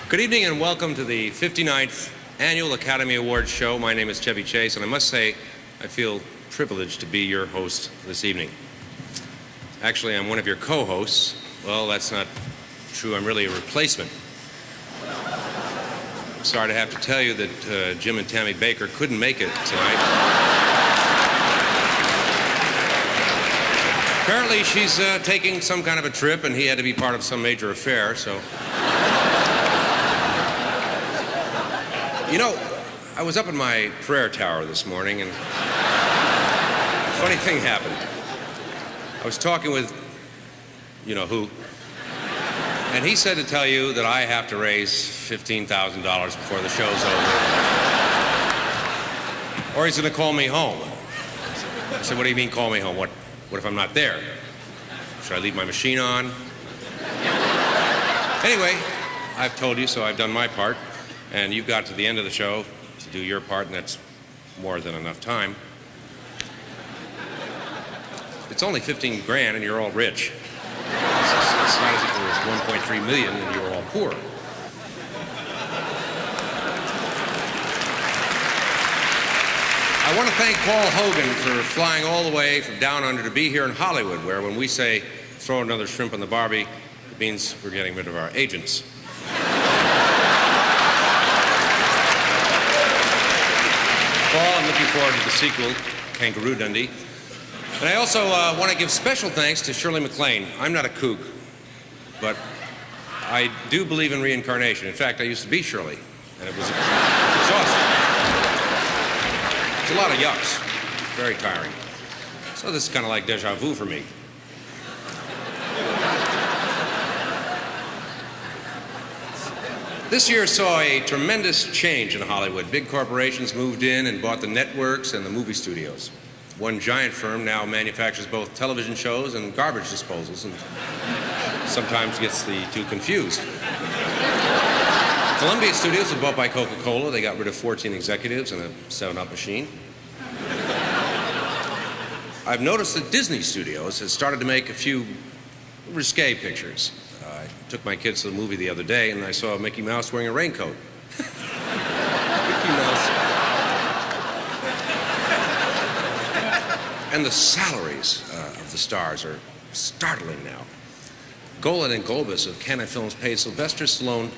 Good evening and welcome to the 59th Annual Academy Awards show. My name is Chevy Chase, and I must say I feel privileged to be your host this evening. Actually, I'm one of your co-hosts. Well, that's not true. I'm really a replacement. I'm sorry to have to tell you that Jim and Tammy Baker couldn't make it tonight. Apparently, she's taking some kind of a trip, and he had to be part of some major affair, so... You know, I was up in my prayer tower this morning, and a funny thing happened. I was talking with you-know-who, and he said to tell you that I have to raise $15,000 before the show's over. Or he's going to call me home. I said, what do you mean, call me home? What if I'm not there? Should I leave my machine on? Anyway, I've told you, so I've done my part. And you've got to the end of the show to do your part, and that's more than enough time. It's only 15 grand and you're all rich. It's not as if it was 1.3 million and you were all poor. I want to thank Paul Hogan for flying all the way from down under to be here in Hollywood, where when we say throw another shrimp on the Barbie, it means we're getting rid of our agents. Paul, I'm looking forward to the sequel, Kangaroo Dundee. And I also want to give special thanks to Shirley MacLaine. I'm not a kook, but I do believe in reincarnation. In fact, I used to be Shirley, and it was exhausting. It's a lot of yucks. Very tiring. So this is kind of like deja vu for me. This year saw a tremendous change in Hollywood. Big corporations moved in and bought the networks and the movie studios. One giant firm now manufactures both television shows and garbage disposals, and sometimes gets the two confused. Columbia Studios was bought by Coca-Cola. They got rid of 14 executives and a 7-Up machine. I've noticed that Disney Studios has started to make a few risque pictures. I took my kids to the movie the other day, and I saw Mickey Mouse wearing a raincoat. Mickey Mouse. And the salaries of the stars are startling now. Golan and Golbus of Canon Films paid Sylvester Stallone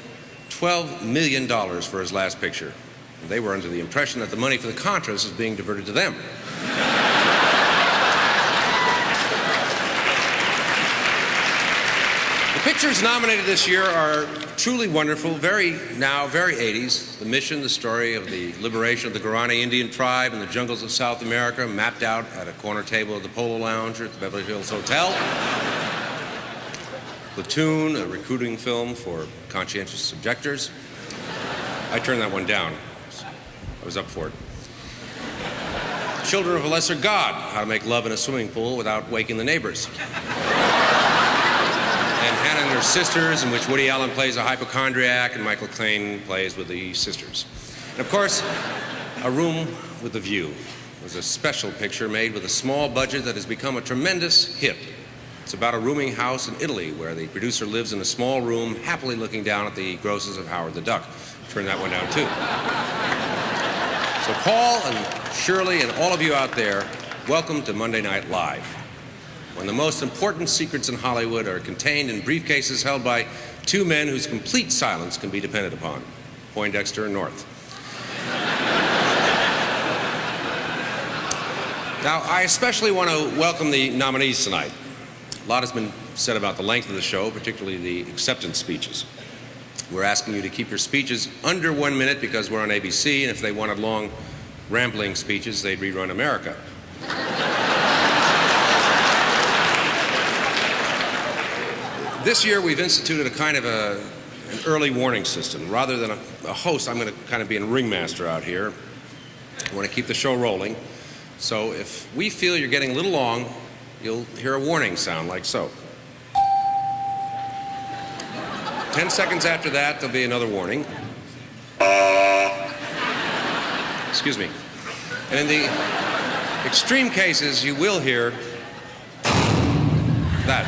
$12 million for his last picture. And they were under the impression that the money for the Contras was being diverted to them. The pictures nominated this year are truly wonderful, very 80s. The Mission, the story of the liberation of the Guarani Indian tribe in the jungles of South America, mapped out at a corner table of the Polo Lounge at the Beverly Hills Hotel. Platoon, a recruiting film for conscientious objectors. I turned that one down. I was up for it. Children of a Lesser God, how to make love in a swimming pool without waking the neighbors. And Hannah and Her Sisters, in which Woody Allen plays a hypochondriac and Michael Caine plays with the sisters. And of course, A Room with a View was a special picture made with a small budget that has become a tremendous hit. It's about a rooming house in Italy where the producer lives in a small room, happily looking down at the grosses of Howard the Duck. Turn that one down, too. So Paul and Shirley and all of you out there, welcome to Monday Night Live, when the most important secrets in Hollywood are contained in briefcases held by two men whose complete silence can be depended upon, Poindexter and North. Now, I especially want to welcome the nominees tonight. A lot has been said about the length of the show, particularly the acceptance speeches. We're asking you to keep your speeches under 1 minute because we're on ABC, and if they wanted long, rambling speeches, they'd rerun America. This year, we've instituted a kind of an early warning system. Rather than a host, I'm going to kind of be a ringmaster out here. I want to keep the show rolling. So if we feel you're getting a little long, you'll hear a warning sound like so. 10 seconds after that, there'll be another warning. Excuse me. And in the extreme cases, you will hear that.